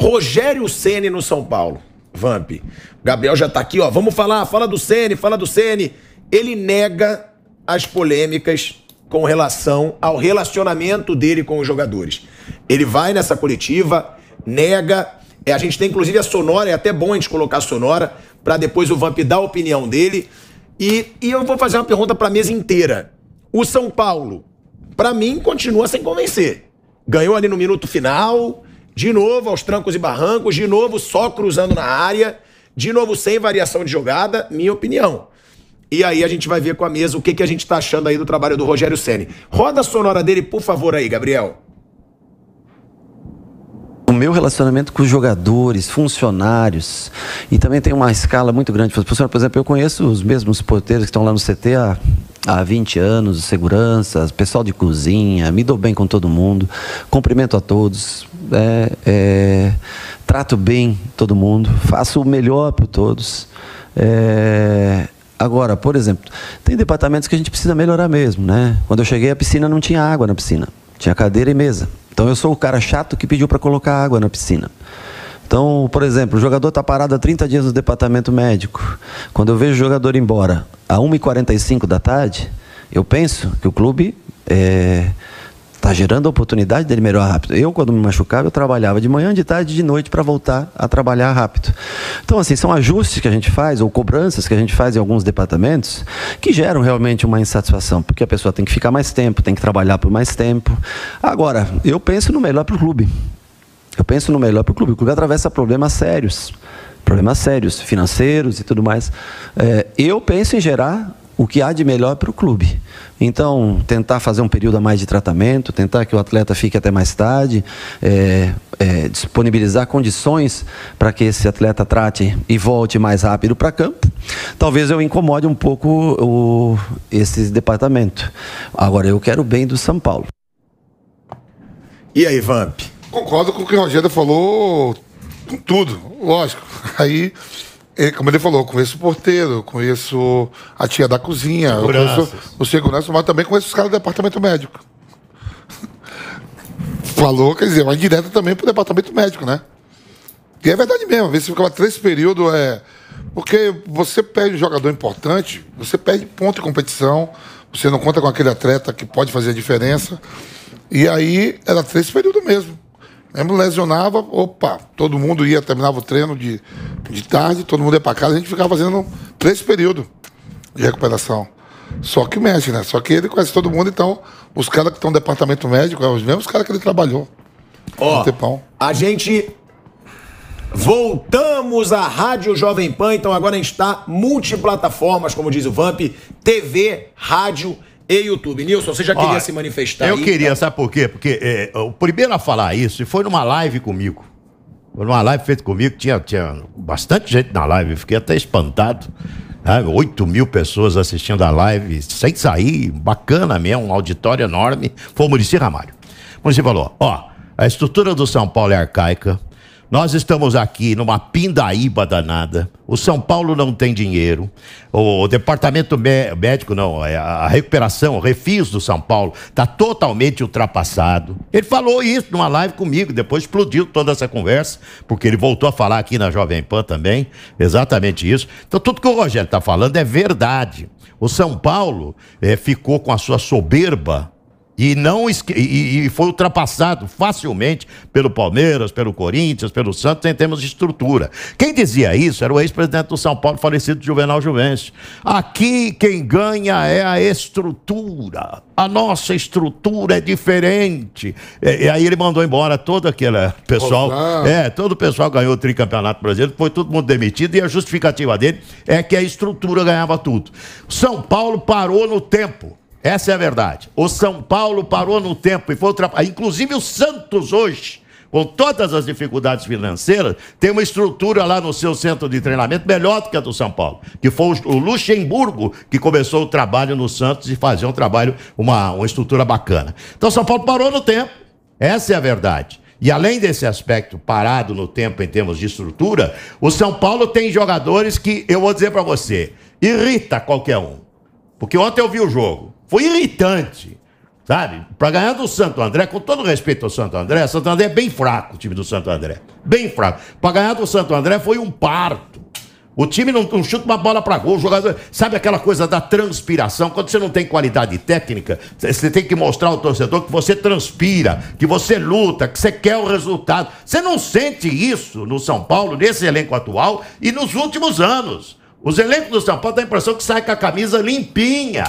Rogério Ceni no São Paulo. Vamp. Gabriel já tá aqui, ó. Vamos falar, fala do Ceni. Ele nega as polêmicas com relação ao relacionamento dele com os jogadores. Ele vai nessa coletiva, nega. A gente tem inclusive a sonora, é até bom a gente colocar a sonora, para depois o Vamp dar a opinião dele. E eu vou fazer uma pergunta para a mesa inteira. O São Paulo, para mim, continua sem convencer. Ganhou ali no minuto final, de novo aos trancos e barrancos, de novo só cruzando na área, de novo sem variação de jogada, minha opinião. E aí a gente vai ver com a mesa o que a gente tá achando aí do trabalho do Rogério Ceni. Roda a sonora dele, por favor, aí, Gabriel. O meu relacionamento com os jogadores, funcionários, e também tem uma escala muito grande. Por exemplo, eu conheço os mesmos porteiros que estão lá no CT há 20 anos, segurança, pessoal de cozinha, me dou bem com todo mundo, cumprimento a todos, trato bem todo mundo, faço o melhor para todos. Agora, por exemplo, tem departamentos que a gente precisa melhorar mesmo, né? Quando eu cheguei, a piscina não tinha água na piscina, tinha cadeira e mesa. Então eu sou o cara chato que pediu para colocar água na piscina. Então, por exemplo, o jogador está parado há 30 dias no departamento médico. Quando eu vejo o jogador ir embora às 1h45 da tarde, eu penso que o clube está gerando a oportunidade dele melhorar rápido. Eu, quando me machucava, eu trabalhava de manhã, de tarde e de noite para voltar a trabalhar rápido. Então, assim, são ajustes que a gente faz, ou cobranças que a gente faz em alguns departamentos, que geram realmente uma insatisfação, porque a pessoa tem que ficar mais tempo, tem que trabalhar por mais tempo. Agora, eu penso no melhor para o clube. Eu penso no melhor para o clube. O clube atravessa problemas sérios, financeiros e tudo mais. Eu penso em gerar o que há de melhor para o clube. Então, tentar fazer um período a mais de tratamento, tentar que o atleta fique até mais tarde, disponibilizar condições para que esse atleta trate e volte mais rápido para campo. Talvez eu incomode um pouco esse departamento. Agora, eu quero o bem do São Paulo. E aí, Vamp? Concordo com o que o Rogério falou, com tudo, lógico. Aí, como ele falou, conheço o porteiro, conheço a tia da cozinha, eu conheço o segurança, mas também conheço os caras do departamento médico. Falou, quer dizer, mas direto também pro departamento médico, né? E é verdade mesmo, às vezes você ficava 3 períodos, porque você perde um jogador importante, você perde ponto de competição, você não conta com aquele atleta que pode fazer a diferença. E aí era 3 períodos mesmo. Mesmo lesionava, todo mundo ia, terminava o treino de tarde, todo mundo ia para casa, a gente ficava fazendo 3 períodos de recuperação. Só que mexe, né? Só que ele conhece todo mundo, então os caras que estão no departamento médico, os mesmos caras que ele trabalhou. A gente... Voltamos à Rádio Jovem Pan, então agora a gente está multiplataformas, como diz o Vamp, TV, rádio e YouTube. Nilson, você já queria se manifestar aí? Eu queria, sabe por quê? Porque o primeiro a falar isso foi numa live comigo. Foi numa live feita comigo, tinha bastante gente na live, eu fiquei até espantado. 8 mil pessoas assistindo a live, sem sair, bacana mesmo, um auditório enorme. Foi o Muricy Ramalho. O Muricy falou, a estrutura do São Paulo é arcaica, nós estamos aqui numa pindaíba danada, o São Paulo não tem dinheiro, o departamento médico não, a recuperação, o refis do São Paulo está totalmente ultrapassado. Ele falou isso numa live comigo, depois explodiu toda essa conversa, porque ele voltou a falar aqui na Jovem Pan também, exatamente isso. Então tudo que o Rogério está falando é verdade. O São Paulo ficou com a sua soberba e foi ultrapassado facilmente pelo Palmeiras, pelo Corinthians, pelo Santos, em termos de estrutura. Quem dizia isso era o ex-presidente do São Paulo, falecido Juvenal Juvencio. Aqui quem ganha é a estrutura. A nossa estrutura é diferente. E aí ele mandou embora todo aquele pessoal. Todo o pessoal ganhou o tricampeonato brasileiro, foi todo mundo demitido, e a justificativa dele é que a estrutura ganhava tudo. São Paulo parou no tempo. Essa é a verdade. O São Paulo parou no tempo e foi ultrapassado. Inclusive o Santos hoje, com todas as dificuldades financeiras, tem uma estrutura lá no seu centro de treinamento melhor do que a do São Paulo, que foi o Luxemburgo que começou o trabalho no Santos e fazia um trabalho, uma estrutura bacana. Então o São Paulo parou no tempo. Essa é a verdade. E além desse aspecto parado no tempo em termos de estrutura, o São Paulo tem jogadores que, eu vou dizer para você, irrita qualquer um. Porque ontem eu vi o jogo. Foi irritante. sabe? Para ganhar do Santo André, com todo respeito ao Santo André é bem fraco, o time do Santo André. Bem fraco. Para ganhar do Santo André foi um parto. O time não chuta uma bola para gol. O jogador, sabe aquela coisa da transpiração? Quando você não tem qualidade técnica, você tem que mostrar ao torcedor que você transpira, que você luta, que você quer o resultado. Você não sente isso no São Paulo, nesse elenco atual e nos últimos anos. Os elencos do São Paulo dão a impressão que sai com a camisa limpinha,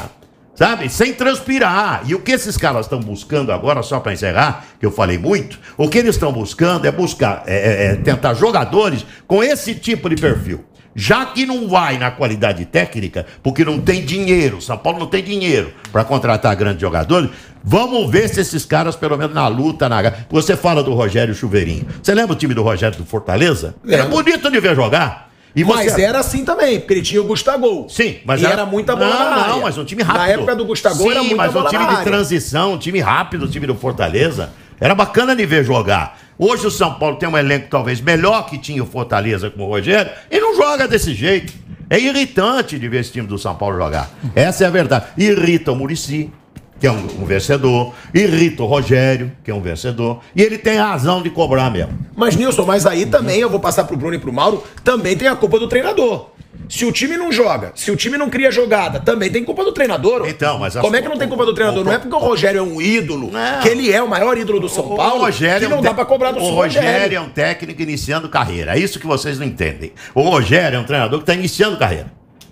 sabe? Sem transpirar. E o que esses caras estão buscando agora, só para encerrar, que eu falei muito, o que eles estão buscando é tentar jogadores com esse tipo de perfil. Já que não vai na qualidade técnica, porque não tem dinheiro, São Paulo não tem dinheiro para contratar grandes jogadores, vamos ver se esses caras, pelo menos na luta, Você fala do Rogério Chuveirinho. Você lembra o time do Rogério do Fortaleza? Era bonito de ver jogar. Mas era assim também, porque ele tinha o Gustavo. Sim, mas era muita bola na área. Não, mas um time rápido. Na época do Gustavo era muita bola na área. Sim, mas um time de transição, um time rápido, o time do Fortaleza. Era bacana de ver jogar. Hoje o São Paulo tem um elenco talvez melhor que tinha o Fortaleza com o Rogério e não joga desse jeito. É irritante de ver esse time do São Paulo jogar. Essa é a verdade. Irrita o Muricy, que é um vencedor. Irrita o Rogério, que é um vencedor. E ele tem razão de cobrar mesmo. Mas, Nilson, mas aí também, eu vou passar pro Bruno e pro Mauro, também tem a culpa do treinador. Se o time não joga, se o time não cria jogada, também tem culpa do treinador. Então, mas como é que não tem culpa do treinador? Não é porque o Rogério é um ídolo, que ele é o maior ídolo do São Paulo, que não dá pra cobrar do Rogério. O Rogério é um técnico iniciando carreira. É isso que vocês não entendem. O Rogério é um treinador que está iniciando carreira.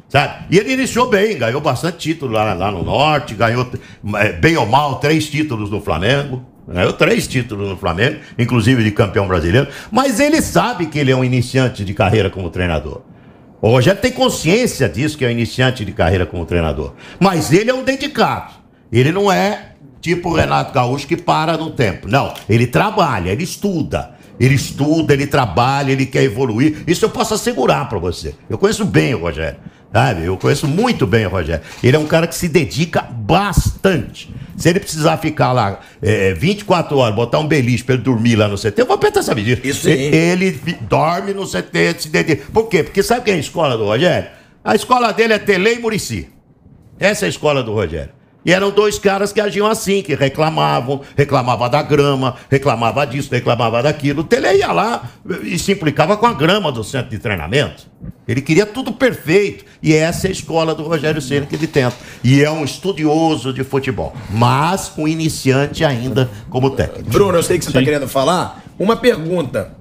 Sabe? E ele iniciou bem, ganhou bastante título lá no Norte, ganhou, bem ou mal, 3 títulos no Flamengo. Ganhou 3 títulos no Flamengo, inclusive de campeão brasileiro. Mas ele sabe que ele é um iniciante de carreira como treinador. O Rogério tem consciência disso, que é um iniciante de carreira como treinador. Mas ele é um dedicado. Ele não é tipo o Renato Gaúcho que para no tempo. Não, ele trabalha, ele estuda. Ele trabalha, ele quer evoluir. Isso eu posso assegurar para você. Eu conheço bem o Rogério. Sabe? Eu conheço muito bem o Rogério. Ele é um cara que se dedica bastante. Se ele precisar ficar lá 24 horas, botar um beliche para ele dormir lá no CT, eu vou apertar essa medida. Isso ele dorme no CT, se dedica. Por quê? Porque sabe quem é a escola do Rogério? A escola dele é Tele e Muricy. Essa é a escola do Rogério. E eram 2 caras que agiam assim, que reclamavam da grama, reclamava disso, reclamava daquilo. O Tele ia lá e se implicava com a grama do centro de treinamento. Ele queria tudo perfeito. E essa é a escola do Rogério Ceni que ele tenta. E é um estudioso de futebol, mas um iniciante ainda como técnico. Bruno, eu sei que você está querendo falar. Uma pergunta,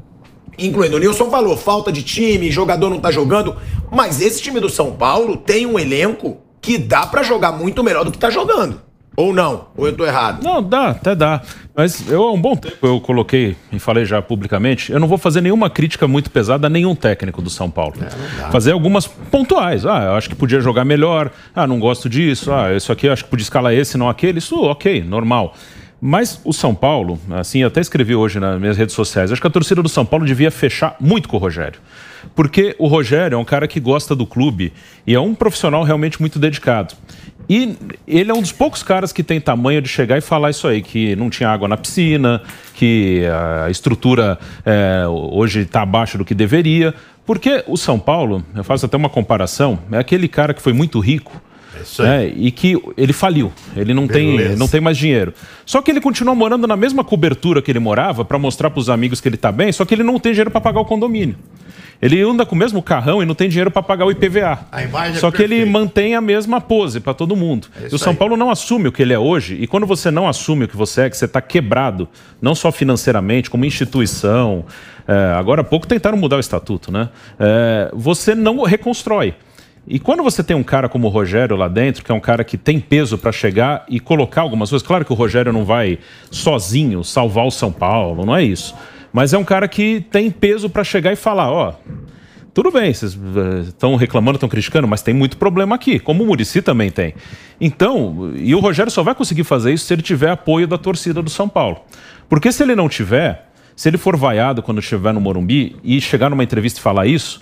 incluindo o Nilson falou, falta de time, jogador não está jogando, mas esse time do São Paulo tem um elenco que dá pra jogar muito melhor do que tá jogando. Ou não? Ou eu tô errado? Não, dá, até dá. Mas há um bom tempo eu coloquei e falei já publicamente, eu não vou fazer nenhuma crítica muito pesada a nenhum técnico do São Paulo. Fazer algumas pontuais. Eu acho que podia jogar melhor. Não gosto disso. Isso aqui eu acho que podia escalar esse, não aquele. Isso, ok, normal. Mas o São Paulo, assim, eu até escrevi hoje nas minhas redes sociais, acho que a torcida do São Paulo devia fechar muito com o Rogério. Porque o Rogério é um cara que gosta do clube e é um profissional realmente muito dedicado. E ele é um dos poucos caras que tem tamanho de chegar e falar isso aí, que não tinha água na piscina, que a estrutura hoje está abaixo do que deveria. Porque o São Paulo, eu faço até uma comparação, é aquele cara que foi muito rico, e que ele faliu, ele não tem mais dinheiro. Só que ele continua morando na mesma cobertura que ele morava para mostrar para os amigos que ele está bem, só que ele não tem dinheiro para pagar o condomínio. Ele anda com o mesmo carrão e não tem dinheiro para pagar o IPVA. Só que ele mantém a mesma pose para todo mundo. E o São Paulo não assume o que ele é hoje. E quando você não assume o que você está quebrado, não só financeiramente, como instituição. Agora há pouco tentaram mudar o estatuto, né? Você não reconstrói. E quando você tem um cara como o Rogério lá dentro, que é um cara que tem peso para chegar e colocar algumas coisas, claro que o Rogério não vai sozinho salvar o São Paulo, não é isso. Mas é um cara que tem peso para chegar e falar, tudo bem, vocês estão reclamando, estão criticando, mas tem muito problema aqui, como o Muricy também tem. Então, e o Rogério só vai conseguir fazer isso se ele tiver apoio da torcida do São Paulo. Porque se ele não tiver, se ele for vaiado quando estiver no Morumbi e chegar numa entrevista e falar isso,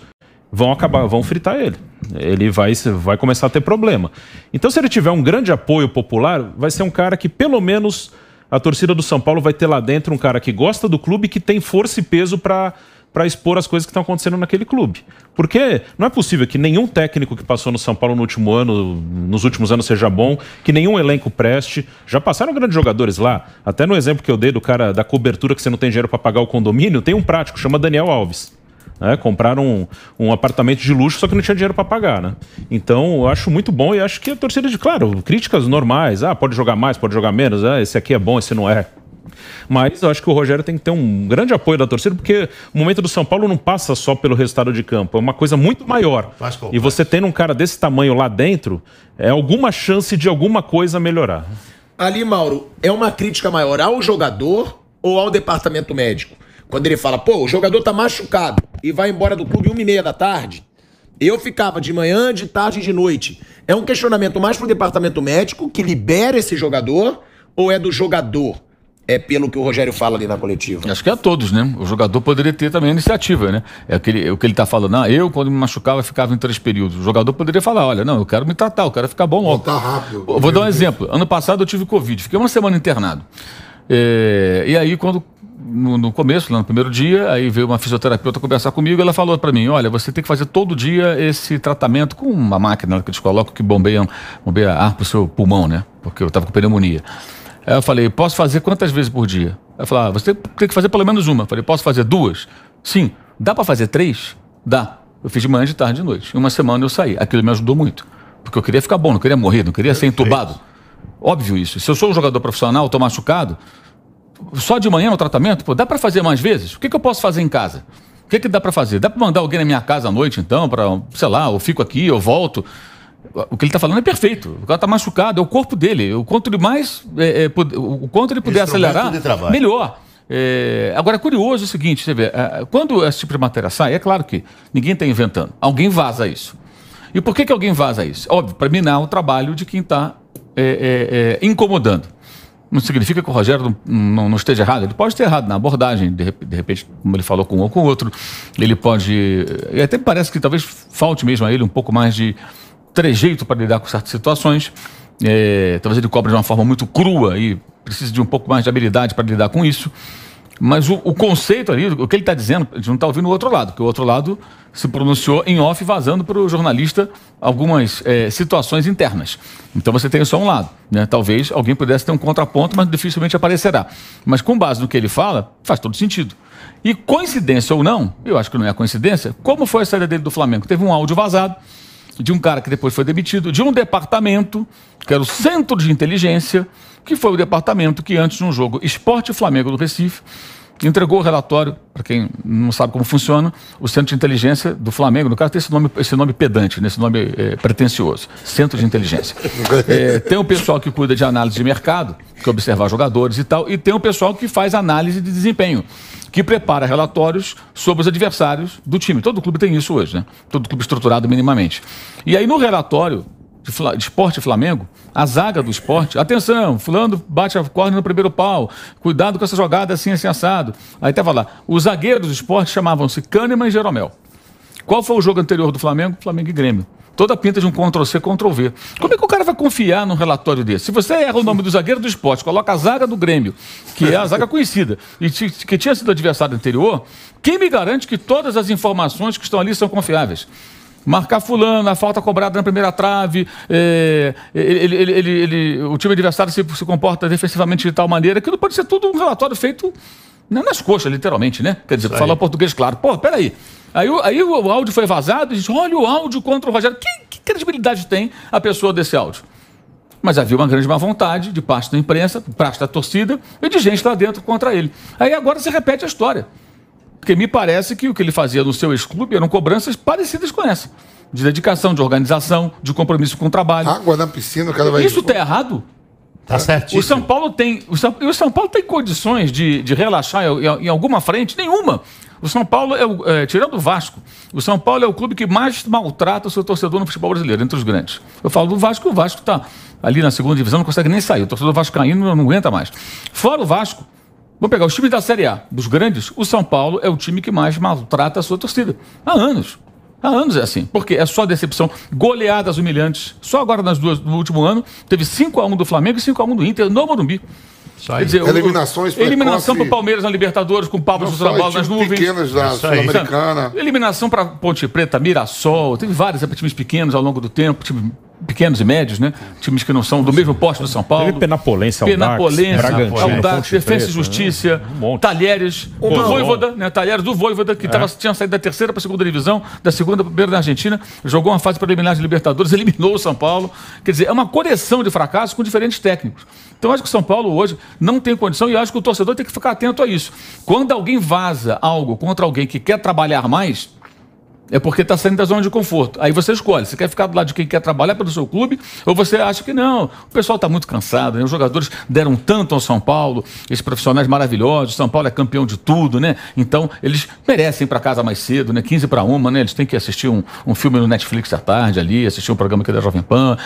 vão fritar ele. Ele vai começar a ter problema. Então, se ele tiver um grande apoio popular, vai ser um cara que, pelo menos, a torcida do São Paulo vai ter lá dentro um cara que gosta do clube e que tem força e peso para para expor as coisas que estão acontecendo naquele clube. Porque não é possível que nenhum técnico que passou no São Paulo no último ano, nos últimos anos, seja bom, que nenhum elenco preste. Já passaram grandes jogadores lá. Até no exemplo que eu dei do cara da cobertura que você não tem dinheiro para pagar o condomínio, tem um prático, chama Daniel Alves. Compraram um apartamento de luxo, só que não tinha dinheiro para pagar, né? Então, eu acho muito bom e acho que a torcida, claro, críticas normais. Pode jogar mais, pode jogar menos. Esse aqui é bom, esse não é. Mas eu acho que o Rogério tem que ter um grande apoio da torcida, porque o momento do São Paulo não passa só pelo resultado de campo, é uma coisa muito maior. E você tendo um cara desse tamanho lá dentro, é alguma chance de alguma coisa melhorar. Ali, Mauro, é uma crítica maior ao jogador ou ao departamento médico? Quando ele fala, o jogador tá machucado e vai embora do clube 1h30 da tarde, eu ficava de manhã, de tarde e de noite. É um questionamento mais pro departamento médico que libera esse jogador ou é do jogador? É pelo que o Rogério fala ali na coletiva. Acho que é a todos, né? O jogador poderia ter também a iniciativa, né? É o que ele tá falando. Eu, quando me machucava, ficava em 3 períodos. O jogador poderia falar, olha, não, eu quero me tratar, eu quero ficar bom logo. Voltar rápido. Vou dar um exemplo. Ano passado eu tive Covid, fiquei uma semana internado. E aí, quando no começo, lá no primeiro dia, aí veio uma fisioterapeuta conversar comigo, ela falou para mim, olha, você tem que fazer todo dia esse tratamento com uma máquina que eles colocam que bombeia ar pro seu pulmão, né? Porque eu tava com pneumonia. Aí eu falei, posso fazer quantas vezes por dia? Ela falou, você tem que fazer pelo menos uma. Eu falei, posso fazer 2? Sim. Dá para fazer 3? Dá. Eu fiz de manhã, de tarde, de noite. Em uma semana eu saí. Aquilo me ajudou muito. Porque eu queria ficar bom, não queria morrer, não queria ser entubado. Óbvio isso. Se eu sou um jogador profissional, estou machucado, só de manhã no tratamento, dá para fazer mais vezes? O que eu posso fazer em casa? O que dá para fazer? Dá para mandar alguém na minha casa à noite, então, para, sei lá, eu fico aqui, eu volto. O que ele está falando é perfeito. O cara está machucado, é o corpo dele. O quanto ele mais, o quanto ele puder acelerar, melhor. Agora, é curioso o seguinte, você vê, quando esse tipo de matéria sai, é claro que ninguém está inventando. Alguém vaza isso. E por que alguém vaza isso? Óbvio, para minar o trabalho de quem está incomodando. Não significa que o Rogério não esteja errado. Ele pode ter errado na abordagem, de repente, como ele falou com um ou com o outro. Ele pode... E até parece que talvez falte mesmo a ele um pouco mais de trejeito para lidar com certas situações. Talvez ele cobre de uma forma muito crua e precise de um pouco mais de habilidade para lidar com isso. Mas o conceito ali, o que ele está dizendo, a gente não está ouvindo o outro lado, porque o outro lado se pronunciou em off, vazando para o jornalista algumas situações internas. Então você tem só um lado, né? Talvez alguém pudesse ter um contraponto, mas dificilmente aparecerá. Mas com base no que ele fala, faz todo sentido. E coincidência ou não, eu acho que não é coincidência, como foi a saída dele do Flamengo? Teve um áudio vazado de um cara que depois foi demitido, de um departamento, que era o Centro de Inteligência, que foi o departamento que antes de um jogo Sport Flamengo do Recife, entregou o relatório, para quem não sabe como funciona, o Centro de Inteligência do Flamengo, no caso tem esse nome pedante, esse nome pretencioso, Centro de Inteligência. Tem o pessoal que cuida de análise de mercado, que observa jogadores e tal, e tem o pessoal que faz análise de desempenho, que prepara relatórios sobre os adversários do time. Todo clube tem isso hoje, né? Todo clube estruturado minimamente. E aí no relatório de Sport Flamengo, a zaga do Sport, atenção, fulano bate a corda no primeiro pau, cuidado com essa jogada assim assado. Aí estava lá, os zagueiros do Sport chamavam-se Kahneman e Jeromel. Qual foi o jogo anterior do Flamengo? Flamengo e Grêmio. Toda pinta de um Ctrl-C, Ctrl-V. Como é que o cara vai confiar num relatório desse? Se você erra o nome do zagueiro do Sport, coloca a zaga do Grêmio, que é a zaga conhecida, e que tinha sido adversário anterior, quem me garante que todas as informações que estão ali são confiáveis? Marcar fulano, a falta cobrada na primeira trave, o time adversário se comporta defensivamente de tal maneira, aquilo pode ser tudo um relatório feito nas coxas, literalmente, né? Quer dizer, falar português claro. Pô, peraí. Aí o áudio foi vazado e disse, olha o áudio contra o Rogério. Que credibilidade tem a pessoa desse áudio? Mas havia uma grande má vontade de parte da imprensa, de parte da torcida e de gente lá dentro contra ele. Aí agora se repete a história. Porque me parece que o que ele fazia no seu ex-clube eram cobranças parecidas com essa. De dedicação, de organização, de compromisso com o trabalho. Água na piscina, o cara vai... Isso está errado? Tá certíssimo. O São Paulo tem condições de relaxar em alguma frente? Nenhuma. O São Paulo, tirando o Vasco, o São Paulo é o clube que mais maltrata o seu torcedor no futebol brasileiro, entre os grandes. Eu falo do Vasco, o Vasco está ali na segunda divisão, não consegue nem sair. O torcedor vascaíno não aguenta mais. Fora o Vasco, vamos pegar os times da Série A, dos grandes, o São Paulo é o time que mais maltrata a sua torcida. Há anos. Há anos é assim. Porque é só decepção, goleadas humilhantes. Só agora no último ano, teve 5-1 do Flamengo e 5-1 do Inter no Morumbi. Quer dizer, eliminação para o precoce. Palmeiras na Libertadores, com o Pablo Não Souza só bola nas times nuvens. pequenos da Sul-Americana. Eliminação para Ponte Preta, Mirassol, teve vários times pequenos ao longo do tempo, times pequenos e médios, né? Times que não são do mesmo porte do São Paulo. Teve Penapolense, Audax, Defensa e Justiça, Talheres, o Vojvoda, né? Talheres do Vojvoda, que tinha saído da terceira para a segunda divisão, da segunda para a primeira da Argentina, jogou uma fase preliminar de Libertadores, eliminou o São Paulo. Quer dizer, é uma coleção de fracassos com diferentes técnicos. Então, acho que o São Paulo hoje não tem condição e acho que o torcedor tem que ficar atento a isso. Quando alguém vaza algo contra alguém que quer trabalhar mais, é porque está saindo da zona de conforto. Aí você escolhe, você quer ficar do lado de quem quer trabalhar pelo seu clube, ou você acha que não, o pessoal está muito cansado, né? Os jogadores deram tanto ao São Paulo, esses profissionais maravilhosos, São Paulo é campeão de tudo, né? Então, eles merecem ir para casa mais cedo, né? 15 para 1, né? Eles têm que assistir um filme no Netflix à tarde ali, assistir um programa aqui da Jovem Pan,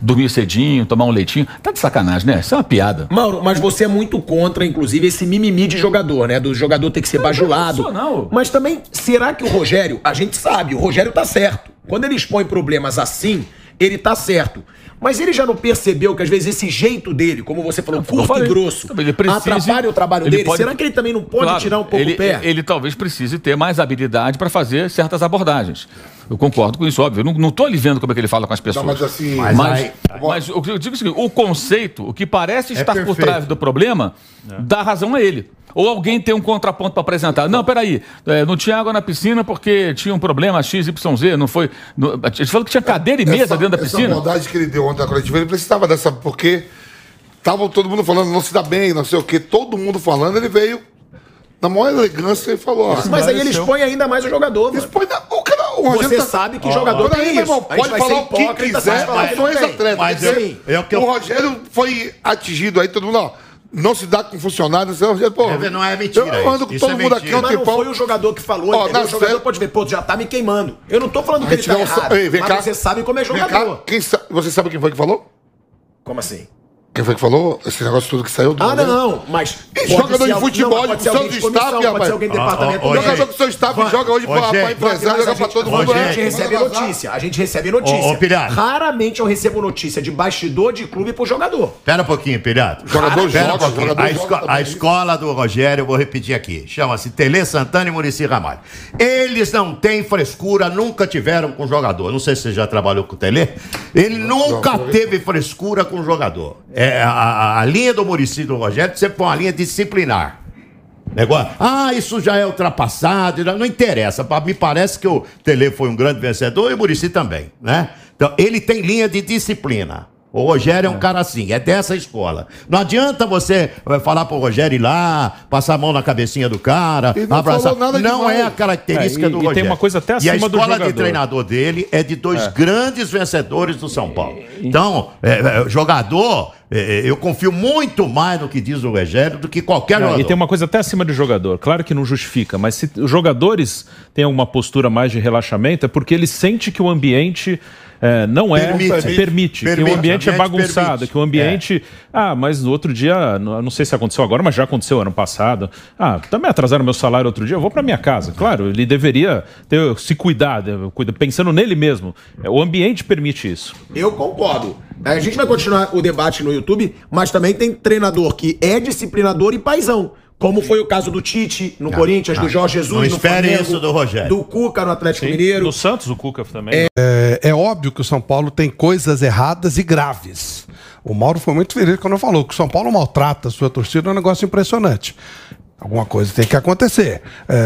dormir cedinho, tomar um leitinho. Tá de sacanagem, né? Isso é uma piada. Mauro, mas você é muito contra, inclusive, esse mimimi de jogador, né? Do jogador ter que ser bajulado. Não. Mas também, será que o Rogério, a gente sabe, o Rogério tá certo. Quando ele expõe problemas assim, ele tá certo. Mas ele já não percebeu que, às vezes, esse jeito dele, como você falou, curto e grosso, atrapalha o trabalho dele? Será que ele também não pode tirar um pouco o pé? Ele talvez precise ter mais habilidade para fazer certas abordagens. Eu concordo com isso, óbvio. Eu não estou ali vendo como é que ele fala com as pessoas. Não, mas assim... Mas eu digo o seguinte, o conceito, o que parece estar por trás do problema, dá razão a ele. Ou alguém tem um contraponto para apresentar. Não, peraí, não tinha água na piscina porque tinha um problema XYZ, não foi... Ele falou que tinha cadeira e mesa dentro da piscina. Essa abordagem que ele deu ontem na coletiva, ele precisava dessa, porque tava todo mundo falando, não se dá bem, não sei o quê, todo mundo falando, ele veio na maior elegância e falou... Mas aí ele expõe ainda mais o jogador, mano. Você sabe que jogador tem isso. Pode falar o que quiser, mas não é ex-atleta. O Rogério foi atingido aí, todo mundo, ó, não se dá com funcionários. Não é mentira. Eu ando com todo mundo aqui há um tempão. Mas não foi o jogador que falou, entendeu? O jogador pode ver, já tá me queimando. Eu não tô falando que ele tá errado, mas você sabe como é jogador. Você sabe quem foi que falou? Como assim? Quem foi que falou? Esse negócio tudo que saiu do... não, mas... Jogador de futebol, com seu staff, rapaz. Pode ser alguém do departamento... Jogador com seu staff joga hoje pra empresário, joga pra todo mundo. A gente recebe notícia. Raramente eu recebo notícia de bastidor de clube pro jogador. Pera um pouquinho, Pirata. Jogador joga. A escola do Rogério, eu vou repetir aqui, chama-se Tele Santana e Muricy Ramalho. Eles não têm frescura, nunca tiveram com jogador. Não sei se você já trabalhou com o Tele. Ele nunca teve frescura com jogador. A linha do Muricy e do Rogério sempre foi uma linha disciplinar. Negócio, isso já é ultrapassado, não interessa. Me parece que o Tele foi um grande vencedor e o Muricy também, né? Então, ele tem linha de disciplina. O Rogério é um cara assim, é dessa escola. Não adianta você falar pro Rogério ir lá, passar a mão na cabecinha do cara, abraçar. Não é a característica do Rogério. E tem uma coisa até acima do jogador. E a escola de treinador dele é de dois grandes vencedores do São Paulo. Então, jogador, eu confio muito mais no que diz o Rogério do que qualquer jogador. E tem uma coisa até acima de jogador. Claro que não justifica, mas se os jogadores têm alguma postura mais de relaxamento, é porque ele sente que o ambiente... não é... Permite. Que o ambiente é bagunçado, que o ambiente... mas no outro dia, não sei se aconteceu agora, mas já aconteceu ano passado. Também atrasaram meu salário outro dia, eu vou para minha casa. Claro, ele deveria se cuidar, pensando nele mesmo. O ambiente permite isso. Eu concordo. A gente vai continuar o debate no YouTube, mas também tem treinador que é disciplinador e paizão. Como foi o caso do Tite no Corinthians, do Jorge Jesus no Flamengo, isso do Rogério. Do Cuca no Atlético Mineiro. Do Santos, o Cuca também. É óbvio que o São Paulo tem coisas erradas e graves. O Mauro foi muito feliz quando falou que o São Paulo maltrata a sua torcida, é um negócio impressionante. Alguma coisa tem que acontecer.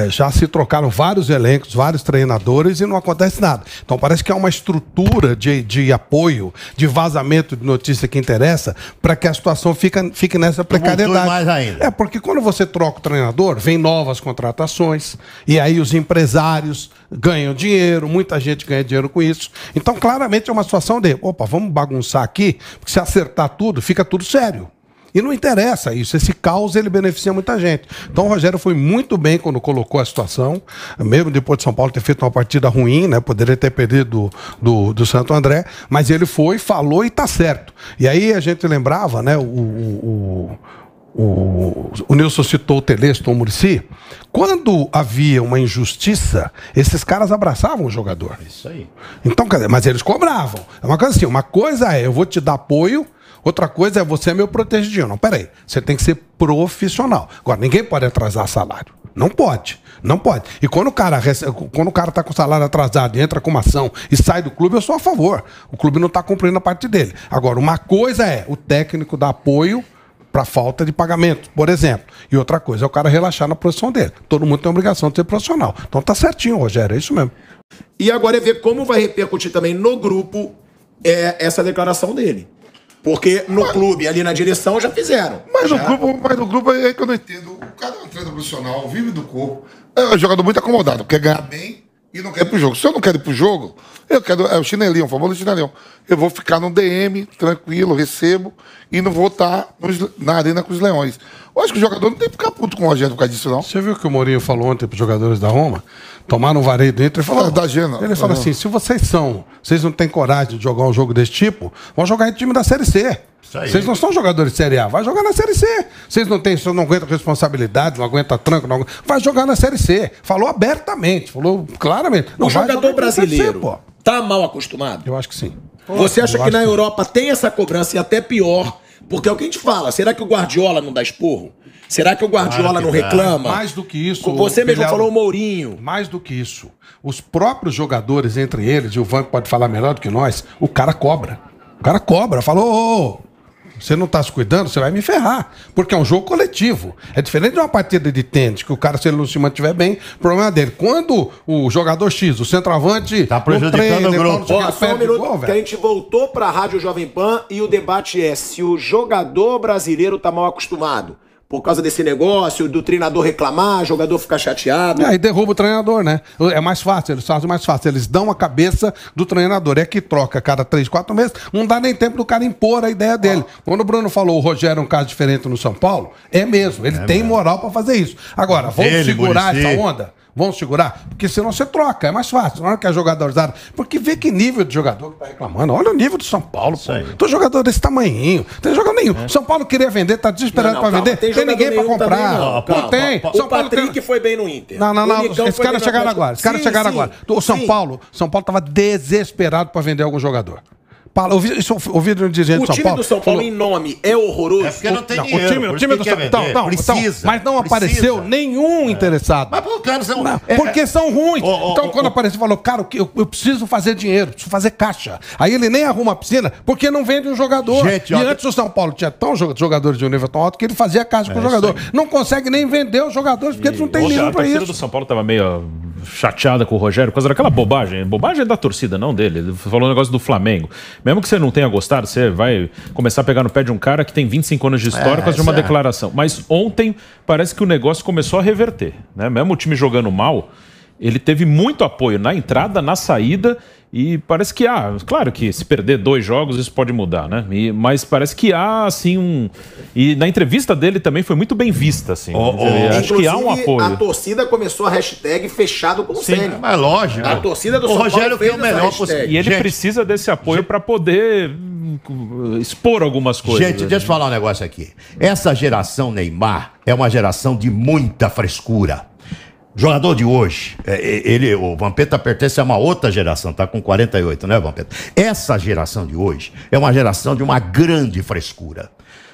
Já se trocaram vários elencos, vários treinadores e não acontece nada. Então parece que há uma estrutura de apoio, de vazamento de notícia que interessa para que a situação fique nessa precariedade. Mais ainda. Porque quando você troca o treinador, vem novas contratações e aí os empresários ganham dinheiro, muita gente ganha dinheiro com isso. Então claramente é uma situação de, vamos bagunçar aqui, porque se acertar tudo, fica tudo sério. E não interessa isso, esse caos ele beneficia muita gente. Então o Rogério foi muito bem quando colocou a situação, mesmo depois de São Paulo ter feito uma partida ruim, né? Poderia ter perdido do Santo André, mas ele foi, falou e tá certo. E aí a gente lembrava, né? O Nilson citou o Tele, citou o Muricy. Quando havia uma injustiça, esses caras abraçavam o jogador. Isso aí. Então, mas eles cobravam. É uma coisa assim, uma coisa é, eu vou te dar apoio. Outra coisa é você é meu protegidinho. Não, peraí. Você tem que ser profissional. Agora, ninguém pode atrasar salário. Não pode. Não pode. E quando o cara tá com salário atrasado e entra com uma ação e sai do clube, eu sou a favor. O clube não está cumprindo a parte dele. Agora, uma coisa é o técnico dar apoio para falta de pagamento, por exemplo. E outra coisa é o cara relaxar na profissão dele. Todo mundo tem a obrigação de ser profissional. Então tá certinho, Rogério, é isso mesmo. E agora é ver como vai repercutir também no grupo essa declaração dele. Porque no clube, ali na direção, já fizeram. Mas no grupo é que eu não entendo. O cara é um treinador profissional, vive do corpo. É um jogador muito acomodado, quer ganhar bem e não quer ir pro jogo. Se eu não quero ir pro jogo, eu quero. É o chinelinho, o famoso chinelinho. Eu vou ficar no DM, tranquilo, recebo, e não vou estar na arena com os leões. Eu acho que o jogador não tem que ficar puto com o Rogério por causa disso, não. Você viu que o Mourinho falou ontem pros jogadores da Roma? Tomaram um vareio dentro e falou. Ele falou assim: se vocês não têm coragem de jogar um jogo desse tipo, vão jogar em time da Série C. Vocês não são jogadores de Série A, vai jogar na Série C. Vocês não aguentam responsabilidade, não aguentam tranco, vai jogar na Série C. Falou abertamente, falou claramente. O jogador brasileiro tá mal acostumado? Eu acho que sim. Você acha que na Europa tem essa cobrança e até pior? Porque é o que a gente fala, será que o Guardiola não dá esporro? Será que o Guardiola não reclama? Mais do que isso... Você mesmo falou o Mourinho. Mais do que isso. Os próprios jogadores, entre eles, e o Van pode falar melhor do que nós, o cara cobra. O cara cobra, falou... Você não tá se cuidando, você vai me ferrar. Porque é um jogo coletivo. É diferente de uma partida de tênis, que o cara, se ele não se mantiver bem, o problema é dele. Quando o jogador X, o centroavante... Tá prejudicando o grupo. Só um minuto, que a gente voltou pra Rádio Jovem Pan e o debate é se o jogador brasileiro tá mal acostumado. Por causa desse negócio, do treinador reclamar, o jogador ficar chateado. Aí derruba o treinador, né? É mais fácil, eles fazem mais fácil. Eles dão a cabeça do treinador. É que troca a cada 3, 4 meses, não dá nem tempo do cara impor a ideia dele. Quando o Bruno falou o Rogério é um caso diferente no São Paulo, é mesmo. Ele tem moral pra fazer isso. Agora, vamos segurar essa onda? Vamos segurar? Porque senão você troca, é mais fácil. Na hora que a jogadorizada. Porque vê que nível de jogador que tá reclamando. Olha o nível do São Paulo, pô. Tem jogador desse tamanhinho. Tem jogador nenhum. São Paulo queria vender, tá desesperado pra vender. Tem ninguém pra comprar. Não tem. O Patrick foi bem no Inter. Não. Esses caras chegaram agora. O São Paulo tava desesperado pra vender algum jogador. Ouvi de um dirigente do São Paulo. O time do São Paulo, em nome, é horroroso. É porque não tem dinheiro. O time do São Paulo. Precisa. Mas não apareceu nenhum interessado. Mas por cara são... Porque são ruins. Então, quando apareceu, falou, cara, eu preciso fazer dinheiro, preciso fazer caixa. Aí ele nem arruma a piscina, porque não vende um jogador. E antes o São Paulo tinha tão jogadores de um nível tão alto que ele fazia caixa com o jogador. Não consegue nem vender os jogadores, porque eles não têm dinheiro pra isso. A torcida do São Paulo tava meio chateada com o Rogério por causa daquela bobagem. Bobagem é da torcida, não dele. Ele falou um negócio do Flamengo. Mesmo que você não tenha gostado, você vai começar a pegar no pé de um cara que tem 25 anos de história por causa de uma declaração. Mas ontem parece que o negócio começou a reverter, né? Mesmo o time jogando mal, ele teve muito apoio na entrada, na saída, e parece que claro que se perder 2 jogos isso pode mudar, né? Mas parece que há, assim, E na entrevista dele também foi muito bem vista, assim. Acho que há um apoio. A torcida começou a hashtag fechado com o Senna. Mas lógico. A torcida do São Paulo Rogério fez o melhor possível. E ele precisa desse apoio para poder expor algumas coisas. Gente, deixa eu falar um negócio aqui. Essa geração Neymar é uma geração de muita frescura. Jogador de hoje, o Vampeta pertence a uma outra geração, tá com 48, né, Vampeta? Essa geração de hoje é uma geração de uma grande frescura,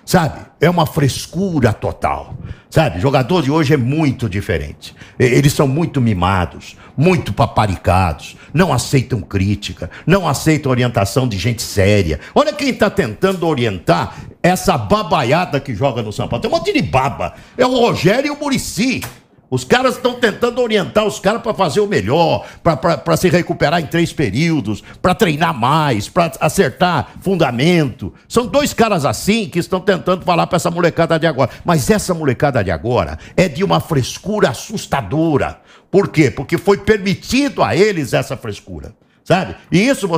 sabe? É uma frescura total, sabe? Jogador de hoje é muito diferente. Eles são muito mimados, muito paparicados, não aceitam crítica, não aceitam orientação de gente séria. Olha quem tá tentando orientar essa babaiada que joga no São Paulo. Tem um monte de baba. É o Rogério e o Muricy. Os caras estão tentando orientar os caras para fazer o melhor, para se recuperar em 3 períodos, para treinar mais, para acertar fundamento. São 2 caras assim que estão tentando falar para essa molecada de agora. Mas essa molecada de agora é de uma frescura assustadora. Por quê? Porque foi permitido a eles essa frescura. Sabe? E isso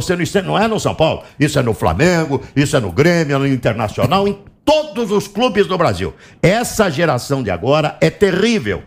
não é no São Paulo. Isso é no Flamengo, isso é no Grêmio, é no Internacional, em todos os clubes do Brasil. Essa geração de agora é terrível.